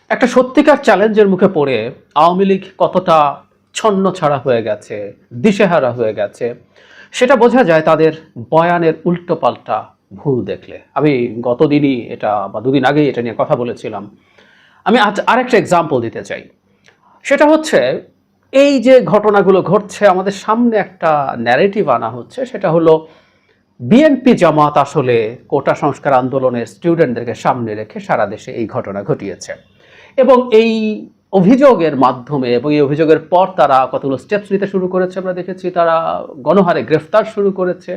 একটা সত্যিকার চ্যালেঞ্জের মুখে পড়ে আওয়ামী লীগ কতটা ছন্নছাড়া হয়ে গেছে, দিশেহারা হয়ে গেছে, সেটা বোঝা যায় তাদের বয়ানের উল্টোপাল্টা ভুল দেখলে। আমি গতদিনই এটা বা দুদিন আগেই এটা নিয়ে কথা বলেছিলাম। আমি আজ আরেকটা এক্সাম্পল দিতে চাই। সেটা হচ্ছে, এই যে ঘটনাগুলো ঘটছে, আমাদের সামনে একটা ন্যারেটিভ আনা হচ্ছে, সেটা হলো বিএনপি জামাত আসলে কোটা সংস্কার আন্দোলনের স্টুডেন্টদেরকে সামনে রেখে সারা দেশে এই ঘটনা ঘটিয়েছে। এবং এই অভিযোগের মাধ্যমে এবং এই অভিযোগের পর তারা কতগুলো স্টেপস নিতে শুরু করেছে। আমরা দেখেছি তারা গণহারে গ্রেফতার শুরু করেছে,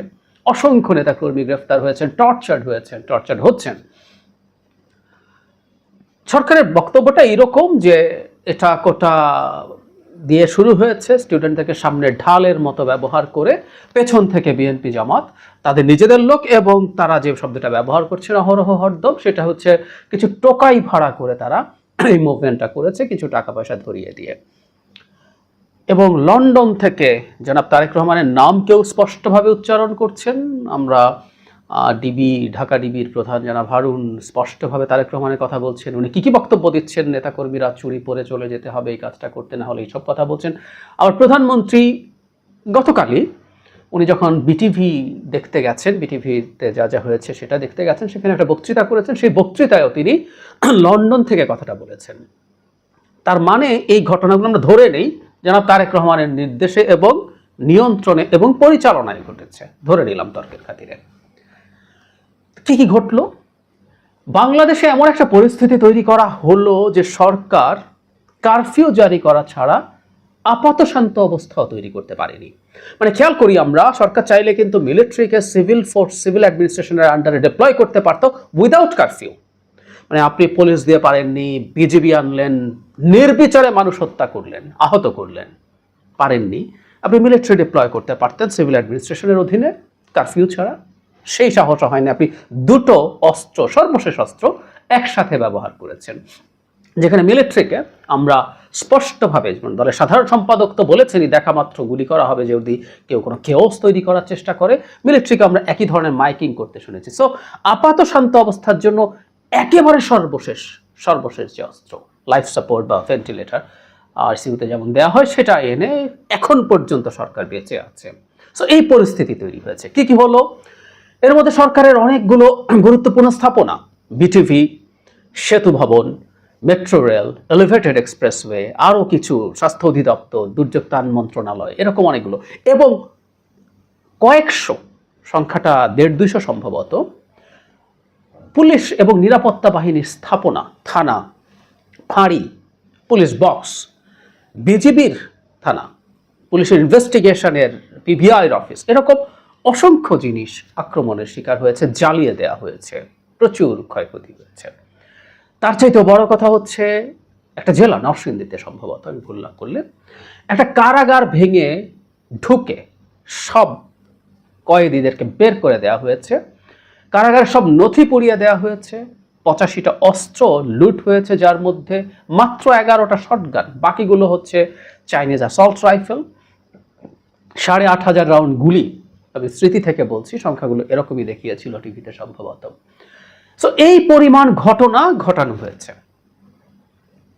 অসংখ্য নেতাকর্মী গ্রেফতার হয়েছেন, টর্চার্ড হচ্ছেন। সরকারের বক্তব্যটা এরকম যে এটা কোটা দিয়ে শুরু হয়েছে, স্টুডেন্টদেরকে সামনে ঢালের মতো ব্যবহার করে পেছন থেকে বিএনপি জামাত তাদের নিজেদের লোক, এবং তারা যে শব্দটা ব্যবহার করছে অহরহ হরদম, সেটা হচ্ছে কিছু টোকাই ভাড়া করে তারা এই মুভমেন্টটা করেছে, কিছু টাকা পয়সা ধরিয়ে দিয়ে। এবং লন্ডন থেকে জনাব তারেক রহমানের নাম কেউ স্পষ্টভাবে উচ্চারণ করছেন। আমরা ঢাকা ডিবির প্রধান জনাব হারুন স্পষ্টভাবে তারেক রহমানের কথা বলছেন। উনি কি বক্তব্য দিচ্ছেন, নেতাকর্মীরা চুরি পরে চলে যেতে হবে, এই কাজটা করতে না হলে এইসব কথা বলছেন। আবার প্রধানমন্ত্রী গতকালই উনি যখন বিটিভি দেখতে গেছেন, বিটিভিতে যা যা হয়েছে সেটা দেখতে গেছেন, সেখানে একটা বক্তৃতা করেছেন। সেই বক্তৃতায়ও তিনি লন্ডন থেকে কথাটা বলেছেন। তার মানে এই ঘটনাগুলো আমরা ধরে নেই জনাব তারেক রহমানের নির্দেশে এবং নিয়ন্ত্রণে এবং পরিচালনায় ঘটেছে, ধরে নিলাম তর্কের খাতিরে। কি ঘটলো? বাংলাদেশে এমন একটা পরিস্থিতি তৈরি করা হলো যে সরকার কারফিউ জারি করা ছাড়া আপাত শান্ত অবস্থাও তৈরি করতে পারেনি। মানে খেয়াল করি আমরা, সরকার চাইলে কিন্তু মিলিটারিকে সিভিল ফোর্স, সিভিল অ্যাডমিনিস্ট্রেশনের আন্ডারে ডিপ্লয় করতে পারতো উইদাউট কারফিউ। মানে আপনি পুলিশ দিয়ে পারেননি, বিজিবি আনলেন, নির্বিচারে মানুষ হত্যা করলেন, আহত করলেন, পারেননি। আপনি মিলিটারি ডিপ্লয় করতে পারতেন সিভিল অ্যাডমিনিস্ট্রেশনের অধীনে কারফিউ ছাড়া। সেই সাহস হয়নি। আপনি দুটো অস্ত্র, সর্বশেষ অস্ত্র একসাথে ব্যবহার করেছেন, যেখানে মিলিটারিকে আমরা স্পষ্টভাবে, দলের সাধারণ সম্পাদক তো বলেছেনই দেখা মাত্র গুলি করা হবে যদি কেউ কোনো কেওস তৈরি করার চেষ্টা করে। মিলিটারিকে আমরা একই ধরনের মাইকিং করতে শুনেছি। সো আপাত শান্ত অবস্থার জন্য একেবারে সর্বশেষ যে অস্ত্র, লাইফ সাপোর্ট বা ভেন্টিলেটর আইসিইউতে যেমন দেওয়া হয়, সেটা এনে এখন পর্যন্ত সরকার বেঁচে আছে। সো এই পরিস্থিতি তৈরি হয়েছে। কি হলো? এর মধ্যে সরকারের অনেকগুলো গুরুত্বপূর্ণ স্থাপনা, বিটিভি, সেতু ভবন, মেট্রো রেল, এলিভেটেড এক্সপ্রেসওয়ে, আরও কিছু, স্বাস্থ্য অধিদপ্তর, দুর্যোগ ত্রাণ মন্ত্রণালয়, এরকম অনেকগুলো, এবং কয়েকশো, সংখ্যাটা 150-200 সম্ভবত, পুলিশ এবং নিরাপত্তা বাহিনীর স্থাপনা, থানা, ফাঁড়ি, পুলিশ বক্স, বিজিবির থানা, পুলিশের ইনভেস্টিগেশনের পিবিআইয়ের অফিস, এরকম অসংখ্য জিনিস আক্রমণের শিকার হয়েছে, জ্বালিয়ে দেওয়া হয়েছে, প্রচুর ক্ষয়ক্ষতি হয়েছে। তার চাইতে বড় কথা হচ্ছে, একটা জেলা নরসিংদীতে সম্ভবত, আমি ভুল না করলে, একটা কারাগার ভেঙে ঢুকে সব কয়েদিদেরকে বের করে দেওয়া হয়েছে, কারাগারের সব নথি পুড়িয়ে দেওয়া হয়েছে, 85টা অস্ত্র লুট হয়েছে, যার মধ্যে মাত্র 11টা শটগান, বাকিগুলো হচ্ছে চাইনিজ অ্যাসল্ট রাইফেল, 8,500 রাউন্ড গুলি। আমি স্মৃতি থেকে বলছি, সংখ্যাগুলো এরকমই দেখিয়েছিল টিভিতে সম্ভবত। সো এই পরিমাণ ঘটনা ঘটানো হয়েছে,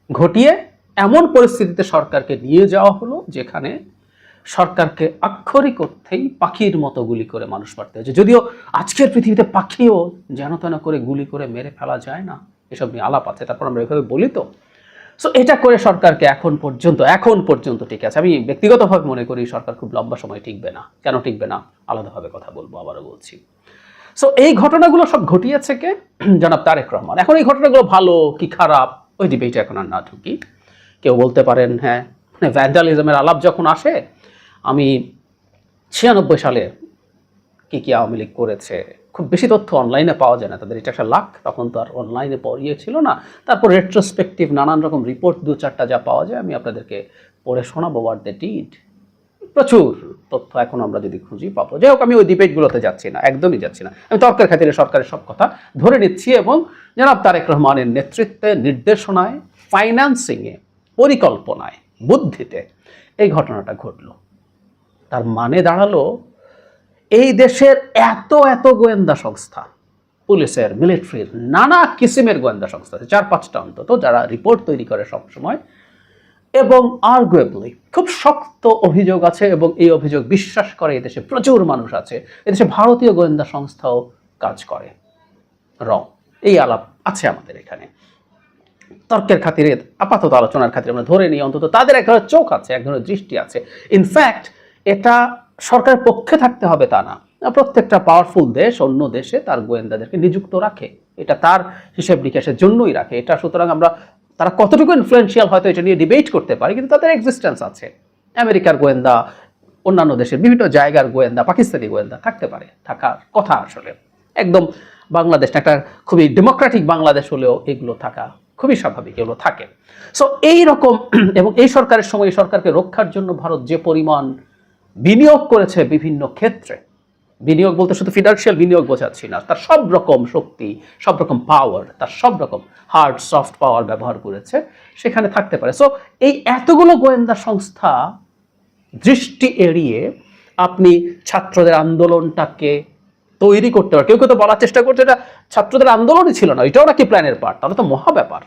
ঘটিয়ে এমন পরিস্থিতিতে সরকারকে নিয়ে যাওয়া হলো যেখানে সরকারকে আক্ষরিক অর্থেই পাখির মতো গুলি করে মানুষ মারতে হয়েছে। যদিও আজকের পৃথিবীতে পাখিও যেন তেন করে গুলি করে মেরে ফেলা যায় না, এসব নিয়ে আলাপ আছে, তারপর আমরা এভাবে বলি তো। সো এটা করে সরকারকে এখন পর্যন্ত ঠিক আছে। আমি ব্যক্তিগতভাবে মনে করি সরকার খুব লম্বা সময় টিকবে না। কেন টিকবে না আলাদাভাবে কথা বলবো, আবারও বলছি। সো এই ঘটনাগুলো সব ঘটিয়েছে কে? জনাব তারেক রহমান। এখন এই ঘটনাগুলো ভালো কি খারাপ, ওই ডিবেটে এখন আর না ঢুকি। কেউ বলতে পারেন হ্যাঁ, ভ্যান্ডালিজমের আলাপ যখন আসে, আমি 96 সালে কি আওয়ামী লীগ করেছে, খুব বেশি তথ্য অনলাইনে পাওয়া যায় না, তাদের এটা একটা লাখ, তখন তো আর অনলাইনে পড়িয়ে ছিল না। তারপর রেট্রোস্পেক্টিভ নানান রকম রিপোর্ট 2-4টা যা পাওয়া যায় আমি আপনাদেরকে পড়ে শোনাবো, হোয়াট দে ডিড। প্রচুর তথ্য এখন আমরা যদি খুঁজি পাবো। যাই হোক, আমি ওই ডিবেটগুলোতে যাচ্ছি না, একদমই যাচ্ছি না। আমি তর্কের খাতিরে সরকারের সব কথা ধরে নিচ্ছি এবং জনাব তারেক রহমানের নেতৃত্বে, নির্দেশনায়, ফাইন্যান্সিংয়ে, পরিকল্পনায়, বুদ্ধিতে এই ঘটনাটা ঘটলো। তার মানে দাঁড়ালো, এই দেশের এত গোয়েন্দা সংস্থা, পুলিশের, মিলিটারির, নানা কিসিমের গোয়েন্দা সংস্থা আছে, 4-5টা অন্তত, যারা রিপোর্ট তৈরি করে সবসময়। এবং আর্গুয়েবলি খুব শক্ত অভিযোগ আছে, এবং এই অভিযোগ বিশ্বাস করে এদেশে প্রচুর মানুষ আছে, এদেশে ভারতীয় গোয়েন্দা সংস্থাও কাজ করে। রং এই আলাপ আছে আমাদের এখানে। তর্কের খাতিরে, আপাতত আলোচনার খাতিরে আমরা ধরে নিই অন্তত তাদের এক ধরনের চোখ আছে, এক ধরনের দৃষ্টি আছে। ইনফ্যাক্ট এটা সরকারের পক্ষে থাকতে হবে তা না, প্রত্যেকটা পাওয়ারফুল দেশ অন্য দেশে তার গোয়েন্দাদেরকে নিযুক্ত রাখে, এটা তার হিসেব নিকেশের জন্যই রাখে এটা। সুতরাং আমরা তারা কতটুকু ইনফ্লুয়েন্সিয়াল হয়তো এটা নিয়ে ডিবেট করতে পারি, কিন্তু তাদের এক্সিস্টেন্স আছে। আমেরিকার গোয়েন্দা, অন্যান্য দেশের বিভিন্ন জায়গার গোয়েন্দা, পাকিস্তানি গোয়েন্দা থাকতে পারে, থাকার কথা। আসলে একদম বাংলাদেশ একটা খুবই ডেমোক্রেটিক বাংলাদেশ হলেও এগুলো থাকা খুবই স্বাভাবিক, এগুলো থাকে। সো এই রকম, এবং এই সরকারের সময় এই সরকারকে রক্ষার জন্য ভারত যে পরিমাণ বিনিয়োগ করেছে বিভিন্ন ক্ষেত্রে, বিনিয়োগ বলতে শুধু ফিনান্সিয়াল বিনিয়োগ বোঝাচ্ছি না, তার সব রকম শক্তি, সব রকম পাওয়ার, তার সব রকম হার্ড সফট পাওয়ার ব্যবহার করেছে, সেখানে থাকতে পারে। সো এই এতগুলো গোয়েন্দা সংস্থা দৃষ্টি এড়িয়ে আপনি ছাত্রদের আন্দোলনটাকে তৈরি করতে পারে। কেউ কেউ তো বলার চেষ্টা করছে এটা ছাত্রদের আন্দোলনই ছিল না, এটাও নাকি প্ল্যানের পার্ট, তাহলে তো মহা ব্যাপার।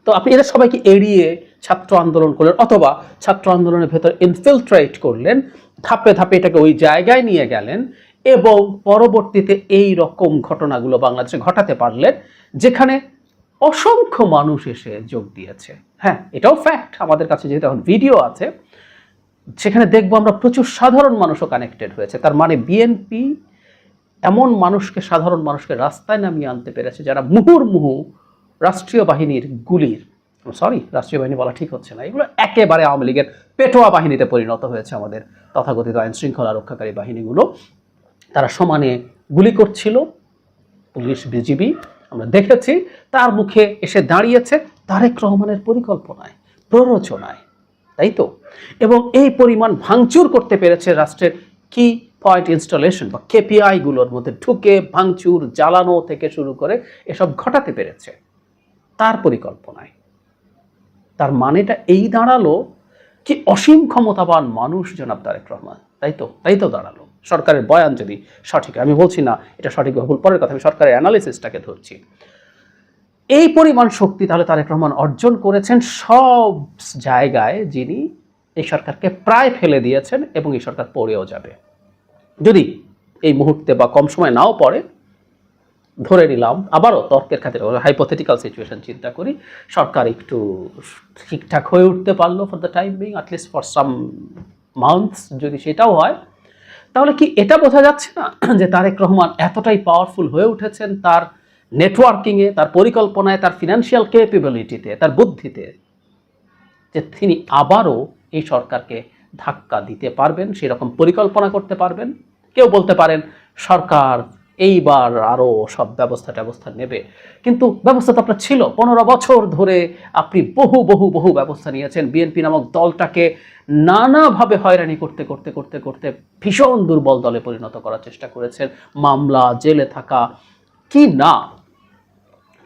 তো আপনি এদের সবাইকে এড়িয়ে ছাত্র আন্দোলন করলেন, অথবা ছাত্র আন্দোলনের ভেতর ইনফিলট্রেট করলেন, ধাপে ধাপে এটাকে ওই জায়গায় নিয়ে গেলেন, এবং পরবর্তীতে এই রকম ঘটনাগুলো বাংলাদেশে ঘটাতে পারলেন যেখানে অসংখ্য মানুষ এসে যোগ দিয়েছে। হ্যাঁ, এটাও ফ্যাক্ট, আমাদের কাছে যেহেতু এখন ভিডিও আছে, সেখানে দেখবো আমরা প্রচুর সাধারণ মানুষও কানেক্টেড হয়েছে। তার মানে বিএনপি এমন মানুষকে, সাধারণ মানুষকে রাস্তায় নামিয়ে আনতে পেরেছে যারা মুহুর্মুহু রাষ্ট্রীয় বাহিনীর গুলির, রাষ্ট্রীয় বাহিনী বলা ঠিক হচ্ছে না, এগুলো একেবারে আওয়ামী লীগের পেটোয়া বাহিনীতে পরিণত হয়েছে আমাদের তথাকথিত আইন শৃঙ্খলা রক্ষাকারী বাহিনীগুলো। তারা সমানে গুলি করছিল, পুলিশ, বিজিবি, আমরা দেখেছি। তার মুখে এসে দাঁড়িয়েছে তারেক রহমানের পরিকল্পনায়, প্ররোচনায়, তাই তো? এবং এই পরিমাণ ভাঙচুর করতে পেরেছে রাষ্ট্রের কি পয়েন্ট ইনস্টলেশন বা কেপিআই গুলোর মধ্যে ঢুকে ভাঙচুর, জ্বালানো থেকে শুরু করে এসব ঘটাতে পেরেছে তার পরিকল্পনায়। তার মানেটা এই দাঁড়ালো কি অসীম ক্ষমতাবান মানুষ জনাব তারেক রহমান, তাই তো দাঁড়ালো। সরকারের বয়ান যদি সঠিক, আমি বলছি না এটা সঠিক বা ভুল, পরের কথা, আমি সরকারের অ্যানালিসিসটাকে ধরছি। এই পরিমাণ শক্তি তাহলে তারেক রহমান অর্জন করেছেন সব জায়গায়, যিনি এই সরকারকে প্রায় ফেলে দিয়েছেন, এবং এই সরকার পড়েও যাবে। যদি এই মুহূর্তে বা কম সময় নাও পড়ে, ধরে নিলাম, আবারও তর্কের খাতিরে হাইপোথেটিক্যাল সিচুয়েশন চিন্তা করি, সরকার একটু ঠিকঠাক হয়ে উঠতে পারলো for the time being, at least for some months, যদি সেটাও হয়, তাহলে কি এটা বোঝা যাচ্ছে না যে তারেক রহমান এতটাই পাওয়ারফুল হয়ে উঠেছেন তার নেটওয়ার্কিংয়ে, তার পরিকল্পনায়, তার ফিনান্সিয়াল ক্যাপেবিলিটিতে, তার বুদ্ধিতে, যে তিনি আবারও এই সরকারকে ধাক্কা দিতে পারবেন, সেরকম পরিকল্পনা করতে পারবেন। কেউ বলতে পারেন সরকার এইবার আরও সব ব্যবস্থা নেবে, কিন্তু ব্যবস্থা তো আপনার ছিল 15 বছর ধরে। আপনি বহু বহু বহু ব্যবস্থা নিয়েছেন, বিএনপি নামক দলটাকে নানাভাবে হয়রানি করতে করতে করতে করতে ভীষণ দুর্বল দলে পরিণত করার চেষ্টা করেছেন, মামলা, জেলে থাকা, কি না,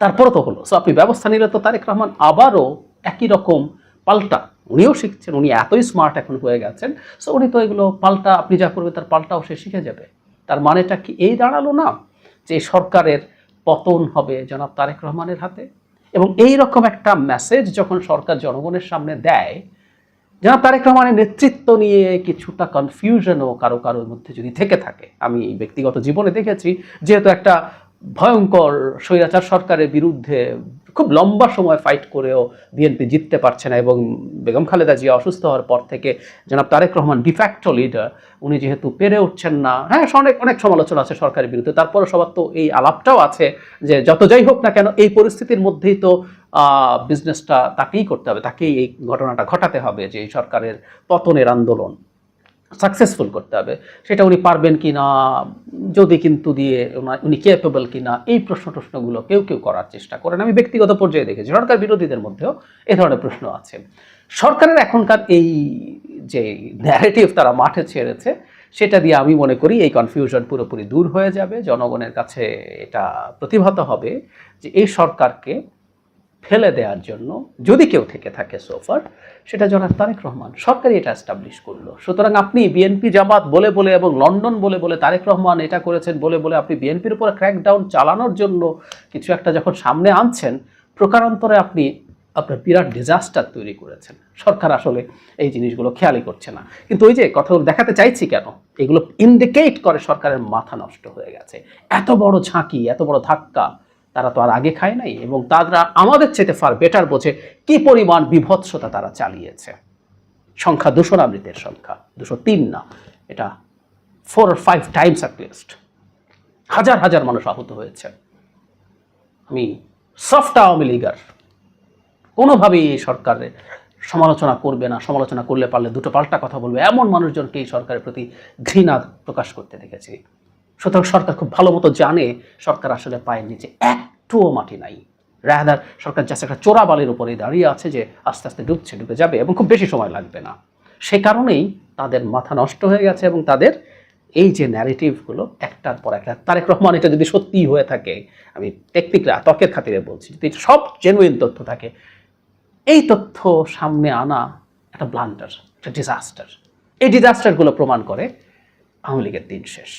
তারপরে তো হলো। সো আপনি ব্যবস্থা নিলে তো তারেক রহমান আবারও একই রকম পাল্টা, উনিও শিখছেন, উনি এতই স্মার্ট এখন হয়ে গেছেন, সো উনি তো এগুলো পাল্টা, আপনি যা করবে তার পাল্টাও সে শিখে যাবে। তার মানেটা কি এই দাঁড়ালো না যে সরকারের পতন হবে জনাব তারেক রহমানের হাতে? এবং এই রকম একটা মেসেজ যখন সরকার জনগণের সামনে দেয়, জনাব তারেক রহমানের নেতৃত্ব নিয়ে কিছুটা কনফিউশনও কারো কারোর মধ্যে যদি থেকে থাকে, আমি ব্যক্তিগত জীবনে দেখেছি, যেহেতু একটা ভয়ঙ্কর স্বৈরাচার সরকারের বিরুদ্ধে খুব লম্বা সময় ফাইট করেও বিএনপি জিততে পারছে না, এবং বেগম খালেদা জিয়া অসুস্থ হওয়ার পর থেকে জনাব তারেক রহমান ডিফ্যাক্টো লিডার, উনি যেহেতু পেরে উঠছেন না, হ্যাঁ অনেক সমালোচনা আছে সরকারের বিরুদ্ধে, তারপরে সবার তো এই আলাপটাও আছে যে যত যাই হোক না কেন এই পরিস্থিতির মধ্যেই তো বিজনেসটা তাকেই করতে হবে, তাকেই এই ঘটনাটা ঘটাতে হবে, যে এই সরকারের পতনের আন্দোলন সাকসেসফুল করতে হবে। সেটা উনি পারবেন কি না, যদি কিন্তু দিয়ে উনি ক্যাপেবল কি না, এই প্রশ্নগুলো কেউ করার চেষ্টা করেন। আমি ব্যক্তিগত পর্যায়ে দেখেছি সরকার বিরোধীদের মধ্যেও এ ধরনের প্রশ্ন আছে। সরকারের এখনকার এই যে ন্যারেটিভ তারা মাঠে ছেড়েছে, সেটা দিয়ে আমি মনে করি এই কনফিউশন পুরোপুরি দূর হয়ে যাবে, জনগণের কাছে এটা প্রতিভাত হবে যে এই সরকারকে ফেলে দেওয়ার জন্য যদি কেউ থেকে থাকে সোফার, সেটা জনাব তারেক রহমান। সরকারই এটা এস্টাবলিশ করলো। সুতরাং আপনি বিএনপি জামাত বলে বলে এবং লন্ডন বলে বলে তারেক রহমান এটা করেছেন বলে বলে আপনি বিএনপির উপর ক্র্যাকডাউন চালানোর জন্য কিছু একটা যখন সামনে আনছেন, প্রকারান্তরে আপনি আপনার বিরাট ডিজাস্টার তৈরি করেছেন। সরকার আসলে এই জিনিসগুলো খেয়ালই করছে না। কিন্তু ওই যে কথাগুলো দেখাতে চাইছি কেন, এগুলো ইন্ডিকেট করে সরকারের মাথা নষ্ট হয়ে গেছে। এত বড় ঝাঁকি, এত বড় ধাক্কা তারা তো আর আগে খায় নাই, এবং তারা আমাদের চেয়ে ফার বেটার বোঝে কি পরিমাণ বিভৎসতা তারা চালিয়েছে। সংখ্যা 200 না, মৃতের সংখ্যা 203 না, এটা 4 or 5 টাইমস অ্যাটলিস্ট। হাজার হাজার মানুষ আহত হয়েছে। আমি সফট আওয়ামী লীগার কোনোভাবেই এই সরকারের সমালোচনা করবে না, সমালোচনা করলে পারলে দুটো পাল্টা কথা বলবে এমন মানুষজনকে এই সরকারের প্রতি ঘৃণা প্রকাশ করতে দেখেছি। সুতরাং সরকার খুব ভালো মতো জানে সরকার আসলে পায়ের নিচে একটুও মাটি নাই। রাদার সরকার জাস্ট একটা চোরাবালির উপরে দাঁড়িয়ে আছে যে আস্তে আস্তে ডুবে যাবে এবং খুব বেশি সময় লাগবে না। সে কারণেই তাদের মাথা নষ্ট হয়ে গেছে এবং তাদের এই যে ন্যারেটিভগুলো একটার পর একটা, তারেক রহমান এটা যদি সত্যিই হয়ে থাকে, আমি টেকনিক্যাল তর্কের খাতিরে বলছি, যদি সব জেনুইন তথ্য থাকে, এই তথ্য সামনে আনা একটা ব্লান্ডার, একটা ডিজাস্টার। এই ডিজাস্টারগুলো প্রমাণ করে আওয়ামী লীগের দিন শেষ।